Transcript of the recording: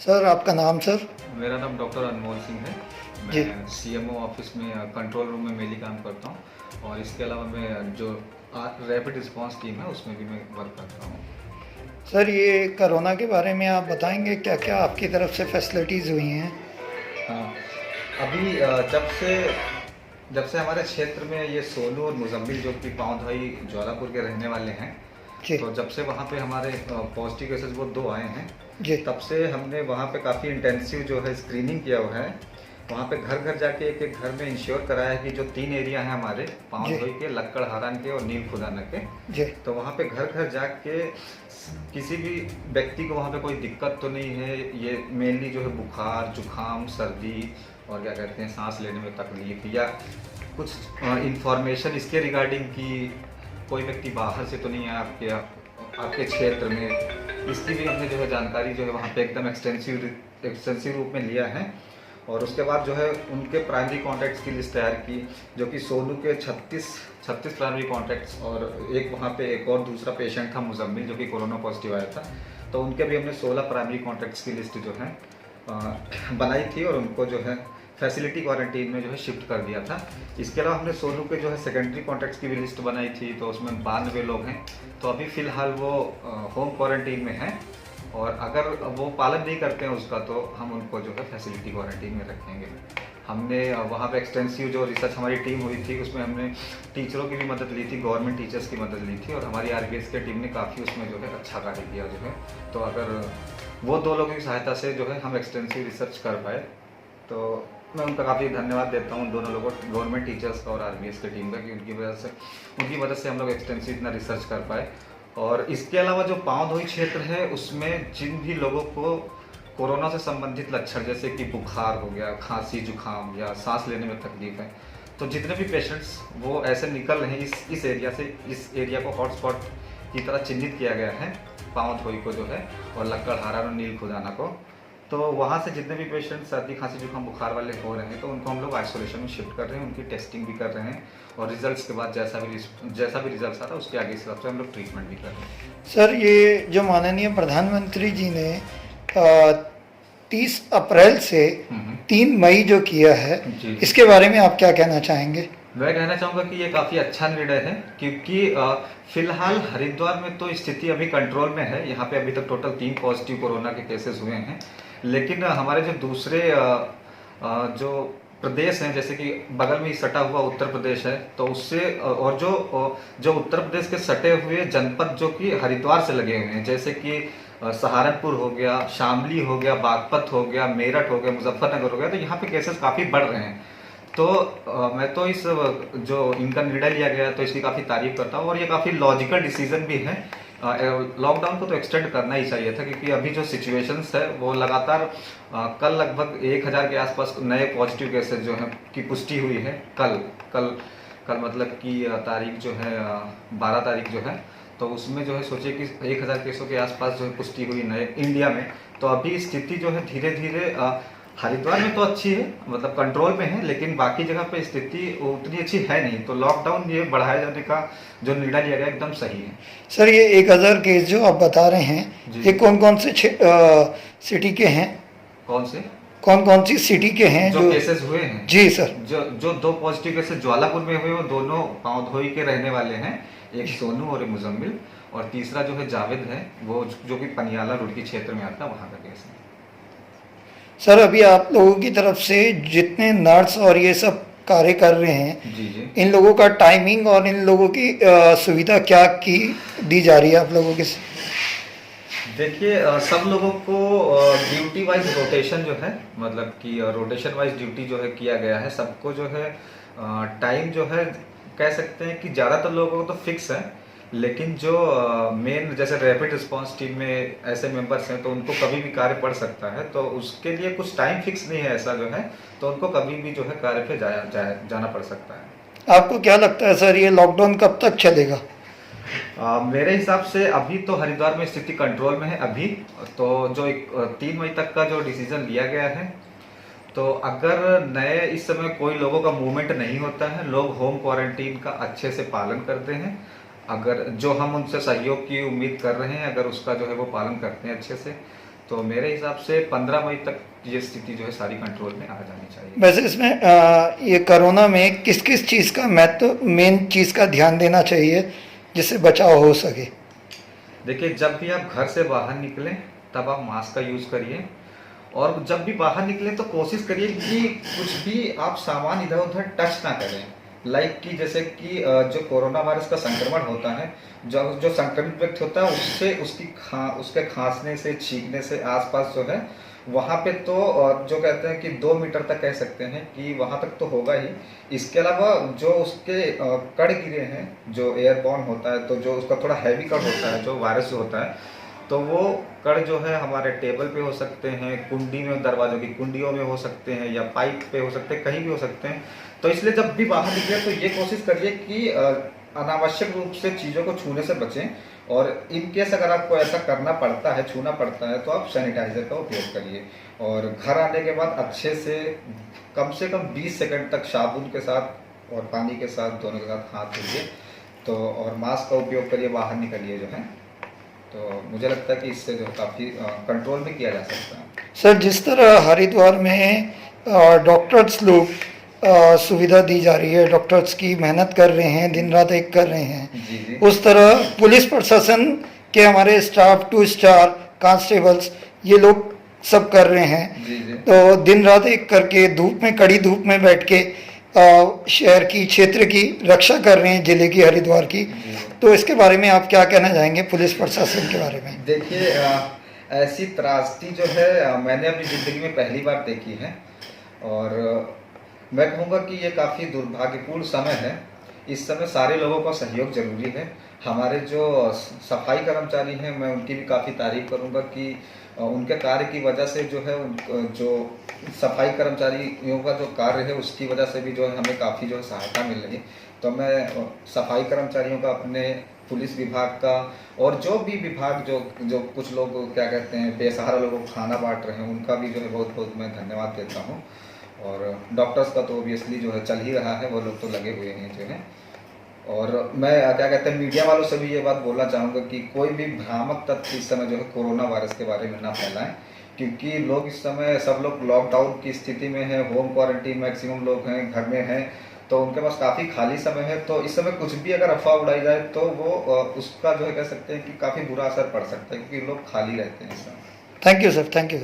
Sir आपका नाम sir? मेरा नाम डॉक्टर अनमोल सिंह है। जी। मैं सीएमओ ऑफिस में कंट्रोल रूम में मेनली काम करता हूँ और इसके अलावा मैं जो रैपिड रिस्पांस टीम है उसमें भी मैं वर्क करता हूँ। सर ये कोरोना के बारे में आप बताएंगे क्या क्या आपकी तरफ से फैसिलिटीज़ हुई हैं? हाँ, अभी जब से हमारे क्षेत्र में ये सोनू और मुजम्मिल जो कि पाँवधोई ज्वालापुर के रहने वाले हैं, जी। तो जब से वहाँ पे हमारे पॉजिटिव केसेस वो 2 आए हैं, जी। तब से हमने वहाँ पे काफ़ी इंटेंसिव जो है स्क्रीनिंग किया हुआ है। वहाँ पे घर घर जाके एक एक घर में इंश्योर कराया है कि जो 3 एरिया हैं हमारे जी। पाँवधोई के, लक्कड़हारान के और नील खुदाना के, जी। तो वहाँ पे घर घर जाके किसी भी व्यक्ति को वहाँ पे कोई दिक्कत तो नहीं है। ये मेनली जो है बुखार, जुखाम, सर्दी और क्या कहते हैं सांस लेने में तकलीफ या कुछ इंफॉर्मेशन इसके रिगार्डिंग कि कोई व्यक्ति बाहर से तो नहीं है आपके क्षेत्र में, इसकी भी हमने जो है जानकारी जो है वहाँ पे एकदम एक्सटेंसिव रूप में लिया है। और उसके बाद जो है उनके प्राइमरी कॉन्टैक्ट्स की लिस्ट तैयार की, जो कि सोनू के 36 प्राइमरी कॉन्टैक्ट्स और एक वहाँ पे एक और दूसरा पेशेंट था मुजम्मिल जो कि कोरोना पॉजिटिव आया था, तो उनके भी हमने 16 प्राइमरी कॉन्टैक्ट्स की लिस्ट जो है बनाई थी और उनको जो है फैसिलिटी क्वारंटीन में जो है शिफ्ट कर दिया था। इसके अलावा हमने सोनू के जो है सेकेंडरी कॉन्टैक्ट्स की भी लिस्ट बनाई थी, तो उसमें 92 लोग हैं, तो अभी फ़िलहाल वो होम क्वारंटीन में हैं और अगर वो पालन नहीं करते हैं उसका तो हम उनको जो है फैसिलिटी क्वारंटीन में रखेंगे। हमने वहाँ पे एक्सटेंसिव जो रिसर्च हमारी टीम हुई थी उसमें हमने टीचरों की भी मदद ली थी, गवर्नमेंट टीचर्स की मदद ली थी और हमारी आरबीएस की टीम ने काफ़ी उसमें जो है अच्छा कार्य किया जो है। तो अगर वो 2 लोगों की सहायता से जो है हम एक्सटेंसिव रिसर्च कर पाए, तो मैं उनका काफ़ी धन्यवाद देता हूँ दोनों लोगों, गवर्नमेंट टीचर्स का और आरबीएस की टीम का, कि उनकी वजह से हम लोग एक्सटेंसिव इतना रिसर्च कर पाए। और इसके अलावा जो पाँवधोई क्षेत्र है उसमें जिन भी लोगों को कोरोना से संबंधित लक्षण जैसे कि बुखार हो गया, खांसी, जुखाम या सांस लेने में तकलीफ है, तो जितने भी पेशेंट्स वो ऐसे निकल रहे हैं इस एरिया से, इस एरिया को हॉटस्पॉट की तरह चिन्हित किया गया है पाँवधोई को जो है और लक्कड़हारा और नील खुदाना को। तो वहाँ से जितने भी पेशेंट सर्दी, खांसी, जुकाम, बुखार वाले हो रहे हैं तो उनको हम लोग आइसोलेशन में शिफ्ट कर रहे हैं, उनकी टेस्टिंग भी कर रहे हैं और रिजल्ट्स के बाद जैसा भी रिजल्ट आता है उसके आगे हिसाब से हम लोग ट्रीटमेंट भी कर रहे हैं। सर ये जो माननीय प्रधानमंत्री जी ने 30 अप्रैल से 3 मई जो किया है, जी, इसके बारे में आप क्या कहना चाहेंगे? मैं कहना चाहूँगा कि ये काफ़ी अच्छा निर्णय है, क्योंकि फिलहाल हरिद्वार में तो स्थिति अभी कंट्रोल में है। यहाँ पे अभी तक टोटल 3 पॉजिटिव कोरोना के केसेस हुए हैं, लेकिन हमारे जो दूसरे जो प्रदेश हैं जैसे कि बगल में ही सटा हुआ उत्तर प्रदेश है, तो उससे और जो उत्तर प्रदेश के सटे हुए जनपद जो कि हरिद्वार से लगे हुए हैं जैसे कि सहारनपुर हो गया, शामली हो गया, बागपत हो गया, मेरठ हो गया, मुजफ्फरनगर हो गया, तो यहाँ पे केसेस काफ़ी बढ़ रहे हैं। तो मैं तो इस जो इनका निर्णय लिया गया तो इसकी काफ़ी तारीफ करता हूँ और ये काफ़ी लॉजिकल डिसीजन भी है। लॉकडाउन को तो एक्सटेंड करना ही चाहिए था, क्योंकि अभी जो सिचुएशंस है वो लगातार कल लगभग 1000 के आसपास नए पॉजिटिव केसेस जो हैं की पुष्टि हुई है। कल कल कल मतलब कि तारीख जो है 12 तारीख जो है, तो उसमें जो है सोचिए कि 1000 केसों के आसपास जो है पुष्टि हुई नए इंडिया में। तो अभी स्थिति जो है धीरे धीरे हरिद्वार में तो अच्छी है, मतलब कंट्रोल में है, लेकिन बाकी जगह पे स्थिति उतनी अच्छी है नहीं। तो लॉकडाउन ये बढ़ाए जाने का जो निर्णय लिया गया एकदम सही है। सर ये 1000 केस जो आप बता रहे हैं, ये कौन कौन से सिटी के हैं? कौन कौन सी सिटी के हैं जो केसेस हुए हैं? जी सर। जो 2 पॉजिटिव केसेस ज्वालापुर में हुए वो दोनों पाँवधोई के रहने वाले हैं, एक सोनू और एक मुजम्मिल, और तीसरा जो है जावेद है वो जो कि पनियाला रुड़की क्षेत्र में आता है, वहाँ का केस है। सर अभी आप लोगों की तरफ से जितने नर्स और ये सब कार्य कर रहे हैं, जी जी, इन लोगों का टाइमिंग और इन लोगों की सुविधा क्या की दी जा रही है आप लोगों के से? देखिए सब लोगों को ड्यूटी वाइज रोटेशन जो है, मतलब कि रोटेशन वाइज ड्यूटी जो है किया गया है। सबको जो है टाइम जो है कह सकते हैं कि ज़्यादातर लोगों को तो फिक्स है, लेकिन जो मेन जैसे रैपिड रिस्पांस टीम में ऐसे मेंबर्स हैं तो उनको कभी भी कार्य पड़ सकता है, तो उसके लिए कुछ टाइम फिक्स नहीं है ऐसा जो है, तो उनको कभी भी जो है कार्य पे जाना पड़ सकता है। आपको क्या लगता है सर ये लॉकडाउन कब तक चलेगा? मेरे हिसाब से अभी तो हरिद्वार में स्थिति कंट्रोल में है अभी, तो जो 3 मई तक का जो डिसीजन लिया गया है, तो अगर नए इस समय कोई लोगों का मूवमेंट नहीं होता है, लोग होम क्वारंटीन का अच्छे से पालन करते हैं, अगर जो हम उनसे सहयोग की उम्मीद कर रहे हैं अगर उसका जो है वो पालन करते हैं अच्छे से, तो मेरे हिसाब से 15 मई तक ये स्थिति जो है सारी कंट्रोल में आ जानी चाहिए। वैसे इसमें ये कोरोना में किस किस चीज़ का महत्व, मेन चीज़ का ध्यान देना चाहिए जिससे बचाव हो सके? देखिए, जब भी आप घर से बाहर निकलें तब आप मास्क का यूज़ करिए, और जब भी बाहर निकलें तो कोशिश करिए कि कुछ भी आप सामान इधर उधर टच ना करें। लाइक कि जैसे कि जो कोरोना वायरस का संक्रमण होता है, जो संक्रमित व्यक्ति होता है उससे उसके खांसने से, छींकने से आसपास जो है वहाँ पे तो जो कहते हैं कि 2 मीटर तक कह सकते हैं कि वहाँ तक तो होगा ही। इसके अलावा जो उसके कण गिरे हैं, जो एयरबॉर्न होता है, तो जो उसका थोड़ा हैवी कण होता है, जो वायरस होता है, तो वो कण जो है हमारे टेबल पे हो सकते हैं, कुंडी में, दरवाजों की कुंडियों में हो सकते हैं, या पाइप पे हो सकते हैं, कहीं भी हो सकते हैं। तो इसलिए जब भी बाहर निकले तो ये कोशिश करिए कि अनावश्यक रूप से चीज़ों को छूने से बचें, और इन केस अगर आपको ऐसा करना पड़ता है, छूना पड़ता है, तो आप सैनिटाइजर का उपयोग करिए। और घर आने के बाद अच्छे से कम 20 सेकंड तक साबुन के साथ और पानी के साथ, दोनों के साथ हाथ धोइए, तो और मास्क का उपयोग करिए, बाहर निकलिए जो है। तो मुझे लगता है कि इससे जो काफ़ी कंट्रोल भी किया जा सकता है। सर, जिस तरह हरिद्वार में डॉक्टर्स लोग सुविधा दी जा रही है, डॉक्टर्स की मेहनत कर रहे हैं, दिन रात एक कर रहे हैं, जी जी। उस तरह पुलिस प्रशासन के हमारे स्टाफ, 2 स्टार कांस्टेबल्स, ये लोग सब कर रहे हैं। जी जी। तो दिन रात एक करके धूप में, कड़ी धूप में बैठ के शहर की, क्षेत्र की रक्षा कर रहे हैं, जिले की, हरिद्वार की। तो इसके बारे में आप क्या कहना चाहेंगे, पुलिस प्रशासन के बारे में? देखिए, ऐसी त्रासदी जो है मैंने अपनी ज़िंदगी में पहली बार देखी है, और मैं कहूँगा कि ये काफ़ी दुर्भाग्यपूर्ण समय है। इस समय सारे लोगों का सहयोग जरूरी है। हमारे जो सफाई कर्मचारी हैं, मैं उनकी भी काफ़ी तारीफ करूँगा कि उनके कार्य की वजह से जो है, जो सफाई कर्मचारियों का जो कार्य है उसकी वजह से भी जो है हमें काफ़ी जो है सहायता मिल रही। तो मैं सफाई कर्मचारियों का, अपने पुलिस विभाग का, और जो भी विभाग जो कुछ लोग क्या कहते हैं बेसहारा लोगों को खाना बांट रहे हैं, उनका भी जो है बहुत बहुत मैं धन्यवाद देता हूँ। और डॉक्टर्स का तो ऑब्वियसली जो है चल ही रहा है, वो लोग तो लगे हुए हैं जो है। और मैं क्या कहते हैं मीडिया वालों से भी ये बात बोलना चाहूँगा कि कोई भी भ्रामक तथ्य इस समय जो है कोरोना वायरस के बारे में ना फैलाएं, क्योंकि लोग इस समय, सब लोग लॉकडाउन की स्थिति में हैं, होम क्वारंटीन मैक्सिमम लोग हैं, घर में हैं, तो उनके पास काफ़ी खाली समय है। तो इस समय कुछ भी अगर अफवाह उड़ाई जाए तो वो उसका जो है कह सकते हैं कि काफ़ी बुरा असर पड़ सकता है, क्योंकि लोग खाली रहते हैं इस समय। Thank you sir, thank you.